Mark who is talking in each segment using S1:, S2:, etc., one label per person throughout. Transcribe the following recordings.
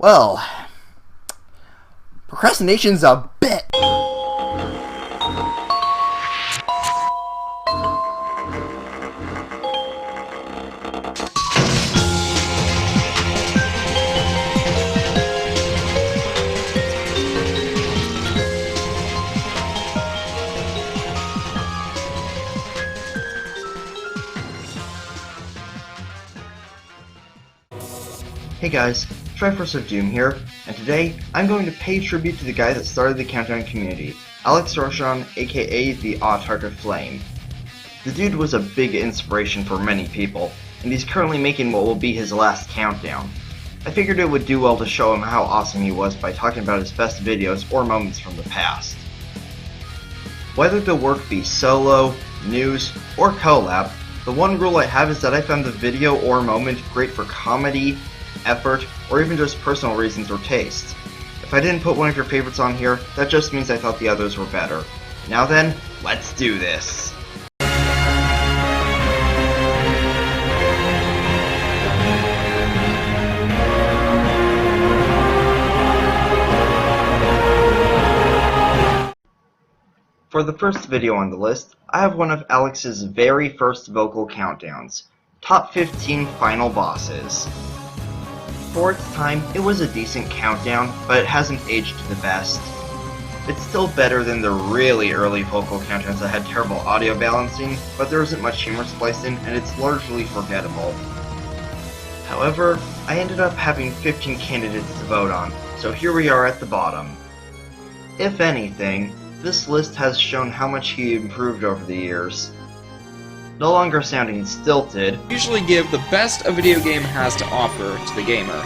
S1: Well, procrastination's a bit.
S2: Hey guys, Triforce of Doom here, and today I'm going to pay tribute to the guy that started the Countdown community, Alex Roshan, aka the Autarch of Flame. The dude was a big inspiration for many people, and he's currently making what will be his last countdown. I figured it would do well to show him how awesome he was by talking about his best videos or moments from the past. Whether the work be solo, news, or collab, the one rule I have is that I found the video or moment great for comedy, effort, or even just personal reasons or taste. If I didn't put one of your favorites on here, that just means I thought the others were better. Now then, let's do this! For the first video on the list, I have one of Alex's very first vocal countdowns, Top 15 Final Bosses. For its time, it was a decent countdown, but it hasn't aged the best. It's still better than the really early vocal countdowns that had terrible audio balancing, but there isn't much humor spliced in, and it's largely forgettable. However, I ended up having 15 candidates to vote on, so here we are at the bottom. If anything, this list has shown how much he improved over the years. No longer sounding stilted,
S3: usually give the best a video game has to offer to the gamer.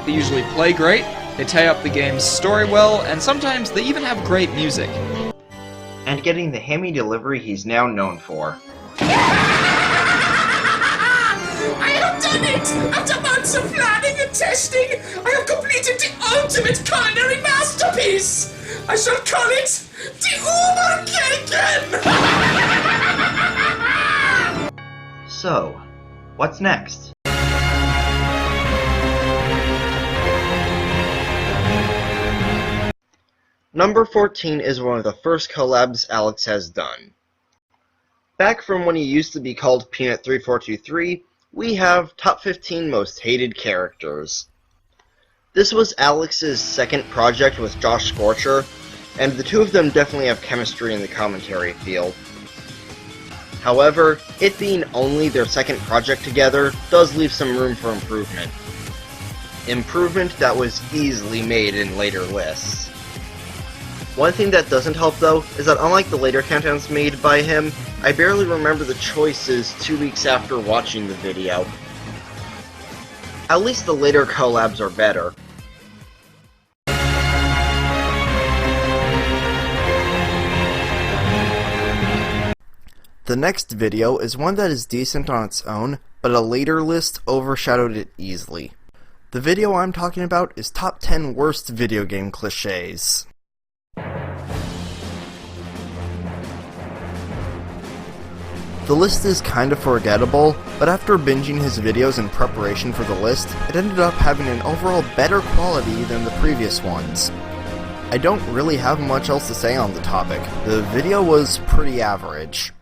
S3: They usually play great, they tie up the game's story well, and sometimes they even have great music.
S2: and getting the hammy delivery he's now known for.
S4: I have done it! After months of planning and testing, I have completed the ultimate culinary masterpiece! I shall call it the Uberkaken!
S2: So, what's next? Number 14 is one of the first collabs Alex has done. Back from when he used to be called Peanut3423, we have Top 15 Most Hated Characters. This was Alex's second project with Josh Scorcher, and the two of them definitely have chemistry in the commentary field. However, it being only their second project together does leave some room for improvement. Improvement that was easily made in later lists. One thing that doesn't help though, is that unlike the later countdowns made by him, I barely remember the choices 2 weeks after watching the video. At least the later collabs are better.
S1: The next video is one that is decent on its own, but a later list overshadowed it easily. The video I'm talking about is Top 10 Worst Video Game Clichés. The list is kinda forgettable, but after binging his videos in preparation for the list, it ended up having an overall better quality than the previous ones. I don't really have much else to say on the topic. The video was pretty average.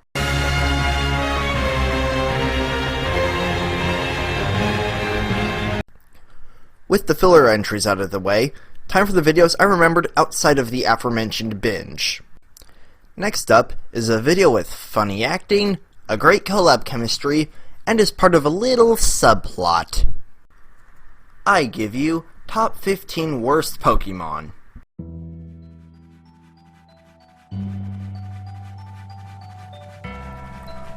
S1: With the filler entries out of the way, time for the videos I remembered outside of the aforementioned binge. Next up is a video with funny acting, a great collab chemistry, and is part of a little subplot. I give you Top 15 Worst Pokemon.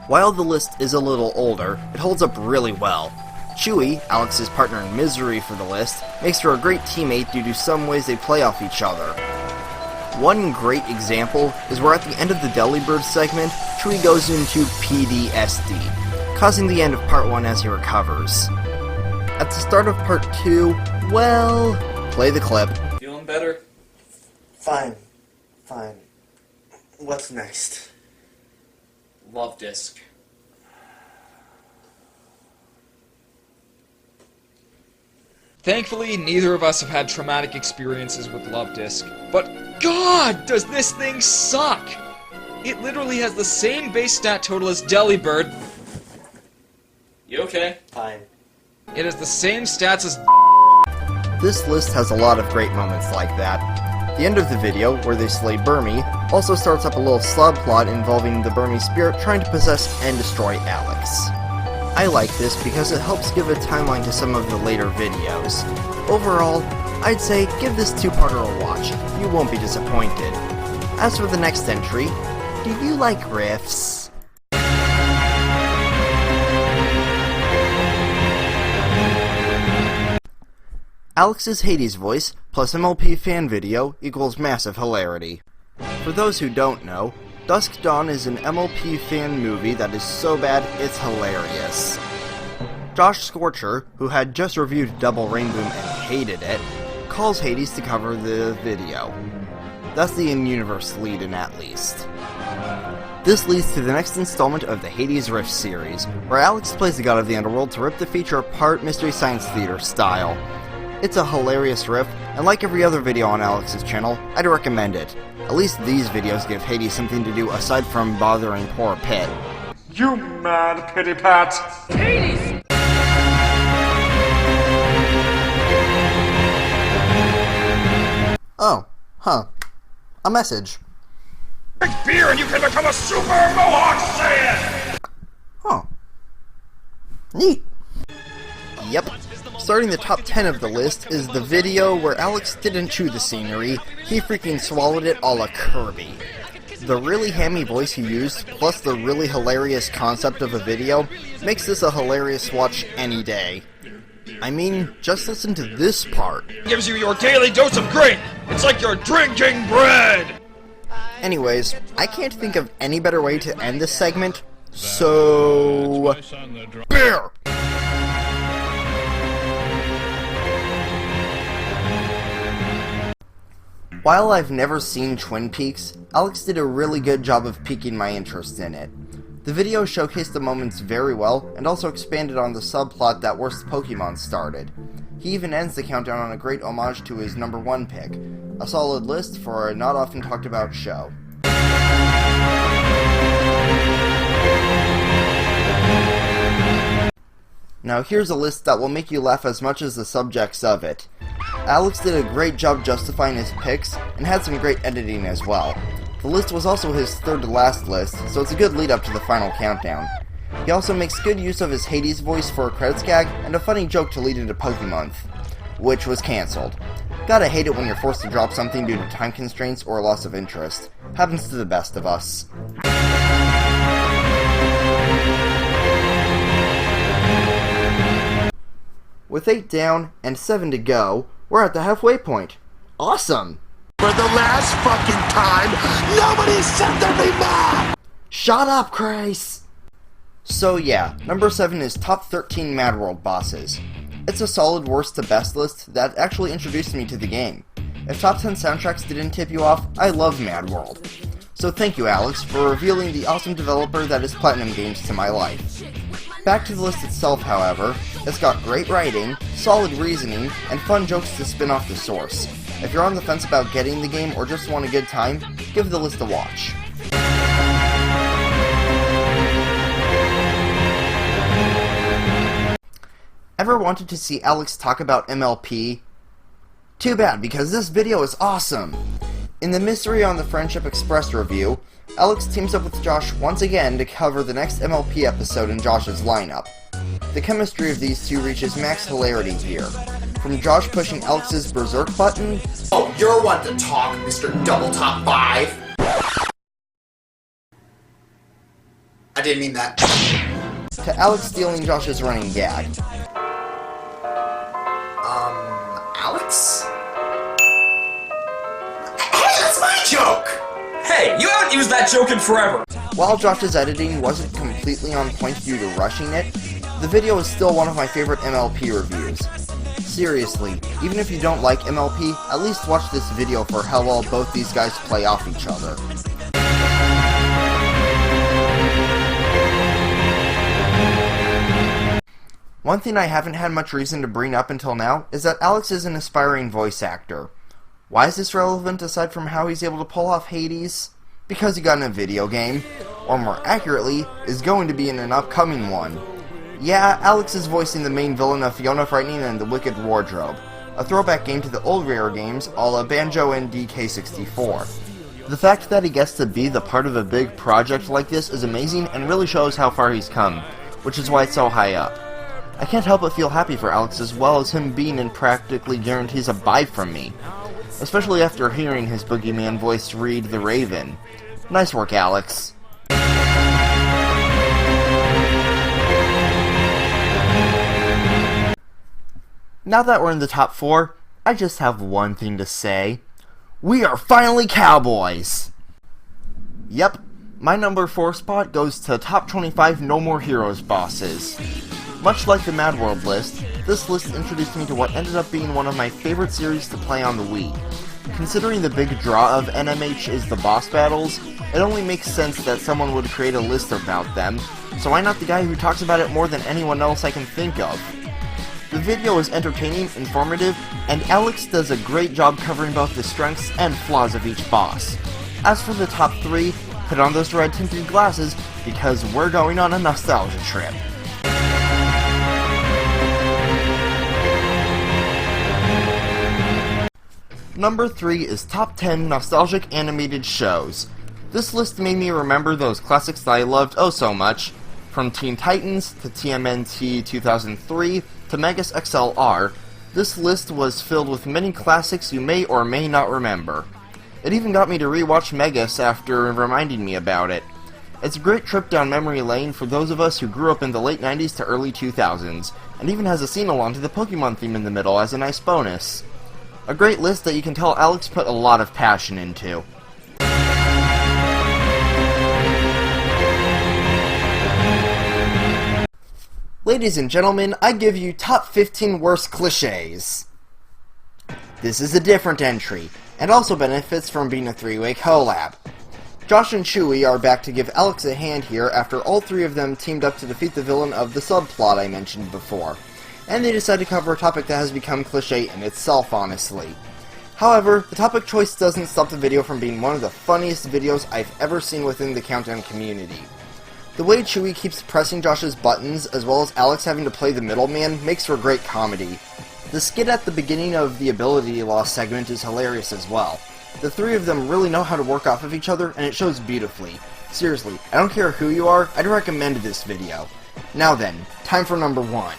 S1: While the list is a little older, it holds up really well. Chewy, Alex's partner in misery for the list, makes her a great teammate due to some ways they play off each other. One great example is where at the end of the Delibird segment, Chewy goes into PTSD, causing the end of part 1 as he recovers. At the start of part 2, well, play the clip.
S3: Feeling better?
S5: Fine. What's next?
S3: Love disc. Thankfully, neither of us have had traumatic experiences with Love Disc, but God, does this thing suck! It literally has the same base stat total as Delibird. You okay?
S5: Fine.
S3: It has the same stats as.
S1: This list has a lot of great moments like that. The end of the video, where they slay Burmy, also starts up a little subplot involving the Burmy spirit trying to possess and destroy Alex. I like this because it helps give a timeline to some of the later videos. Overall, I'd say give this two-parter a watch. You won't be disappointed. As for the next entry, do you like riffs? Alex's Hades voice plus MLP fan video equals massive hilarity. For those who don't know, Dusk Dawn is an MLP fan movie that is so bad it's hilarious. Josh Scorcher, who had just reviewed Double Rainboom and hated it, calls Hades to cover the video. That's the in-universe lead-in at least. This leads to the next installment of the Hades Rift series, where Alex plays the god of the underworld to rip the feature apart Mystery Science Theater style. It's a hilarious riff, and like every other video on Alex's channel, I'd recommend it. At least these videos give Hades something to do aside from bothering poor Pit.
S6: You mad pity pat!
S4: Hades!
S1: Oh, huh. A message.
S6: Drink beer and you can become a super Mohawk Saiyan!
S1: Huh. Neat. Yep. Starting the top 10 of the list is the video where Alex didn't chew the scenery, he freaking swallowed it a la Kirby. The really hammy voice he used, plus the really hilarious concept of a video, makes this a hilarious watch any day. I mean, just listen to this part.
S6: Gives you your daily dose of grit! It's like you're drinking bread!
S1: Anyways, I can't think of any better way to end this segment, so... beer! While I've never seen Twin Peaks, Alex did a really good job of piquing my interest in it. The video showcased the moments very well, and also expanded on the subplot that Worst Pokemon started. He even ends the countdown on a great homage to his number 1 pick, a solid list for a not often talked about show. Now here's a list that will make you laugh as much as the subjects of it. Alex did a great job justifying his picks, and had some great editing as well. The list was also his third to last list, so it's a good lead up to the final countdown. He also makes good use of his Hades voice for a credits gag, and a funny joke to lead into Pokemonth, which was cancelled. Gotta hate it when you're forced to drop something due to time constraints or loss of interest. Happens to the best of us. With 8 down and 7 to go, we're at the halfway point. Awesome!
S7: For the last fucking time, nobody said they'd be mad!
S1: Shut up, Chris! So yeah, number 7 is top 13 Mad World bosses. It's a solid worst to best list that actually introduced me to the game. If top 10 soundtracks didn't tip you off, I love Mad World. So thank you, Alex, for revealing the awesome developer that is Platinum Games to my life. Back to the list itself, however, it's got great writing, solid reasoning, and fun jokes to spin off the source. If you're on the fence about getting the game or just want a good time, give the list a watch. Ever wanted to see Alex talk about MLP? Too bad, because this video is awesome! In the Mystery on the Friendship Express review, Alex teams up with Josh once again to cover the next MLP episode in Josh's lineup. The chemistry of these two reaches max hilarity here. From Josh pushing Alex's berserk button...
S4: Oh, you're one to talk, Mr. Double Top 5! I didn't mean that.
S1: to Alex stealing Josh's running gag.
S4: Alex? Hey, that's my joke!
S3: Hey, you haven't used that joke in forever!
S1: While Josh's editing wasn't completely on point due to rushing it, the video is still one of my favorite MLP reviews. Seriously, even if you don't like MLP, at least watch this video for how well both these guys play off each other. One thing I haven't had much reason to bring up until now is that Alex is an aspiring voice actor. Why is this relevant aside from how he's able to pull off Hades? Because he got in a video game, or more accurately, is going to be in an upcoming one. Yeah, Alex is voicing the main villain of Fiona Frightening and the Wicked Wardrobe, a throwback game to the old Rare games a la Banjo and DK64. The fact that he gets to be the part of a big project like this is amazing and really shows how far he's come, which is why it's so high up. I can't help but feel happy for Alex as well as him being in practically guarantees a buy from me, especially after hearing his boogeyman voice read The Raven. Nice work, Alex. Now that we're in the top 4, I just have one thing to say. We are finally cowboys! Yep, my number 4 spot goes to top 25 No More Heroes bosses. Much like the Mad World list, this list introduced me to what ended up being one of my favorite series to play on the Wii. Considering the big draw of NMH is the boss battles, it only makes sense that someone would create a list about them, so why not the guy who talks about it more than anyone else I can think of? The video is entertaining, informative, and Alex does a great job covering both the strengths and flaws of each boss. As for the top 3, put on those red tinted glasses because we're going on a nostalgia trip. Number 3 is Top 10 Nostalgic Animated Shows. This list made me remember those classics that I loved oh so much, from Teen Titans to TMNT 2003 to Megas XLR. This list was filled with many classics you may or may not remember. It even got me to rewatch Megas after reminding me about it. It's a great trip down memory lane for those of us who grew up in the late 90s to early 2000s, and even has a sing-along to the Pokemon theme in the middle as a nice bonus. A great list that you can tell Alex put a lot of passion into. Ladies and gentlemen, I give you top 15 worst cliches. This is a different entry, and also benefits from being a 3-way collab. Josh and Chewie are back to give Alex a hand here after all 3 of them teamed up to defeat the villain of the subplot I mentioned before, and they decided to cover a topic that has become cliche in itself, honestly. However, the topic choice doesn't stop the video from being one of the funniest videos I've ever seen within the Countdown community. The way Chewie keeps pressing Josh's buttons, as well as Alex having to play the middleman, makes for great comedy. The skit at the beginning of the ability loss segment is hilarious as well. The 3 of them really know how to work off of each other, and it shows beautifully. Seriously, I don't care who you are, I'd recommend this video. Now then, time for number 1.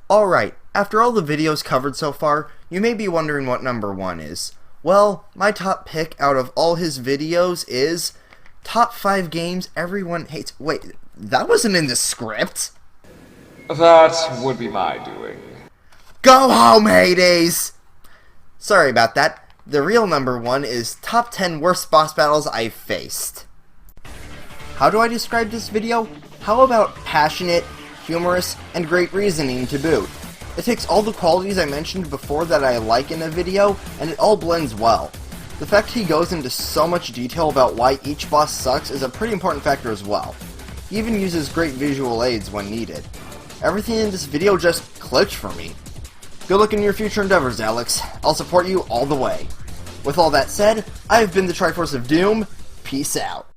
S1: Alright, after all the videos covered so far, you may be wondering what number 1 is. Well, my top pick out of all his videos is Top 5 Games Everyone Hates. Wait, that wasn't in the script?
S3: That would be my doing.
S1: Go home, Hades! Sorry about that. The real number 1 is Top 10 Worst Boss Battles I've Faced. How do I describe this video? How about passionate, humorous, and great reasoning to boot? It takes all the qualities I mentioned before that I like in a video, and it all blends well. The fact he goes into so much detail about why each boss sucks is a pretty important factor as well. He even uses great visual aids when needed. Everything in this video just clicked for me. Good luck in your future endeavors, Alex. I'll support you all the way. With all that said, I have been the Triforce of Doom. Peace out.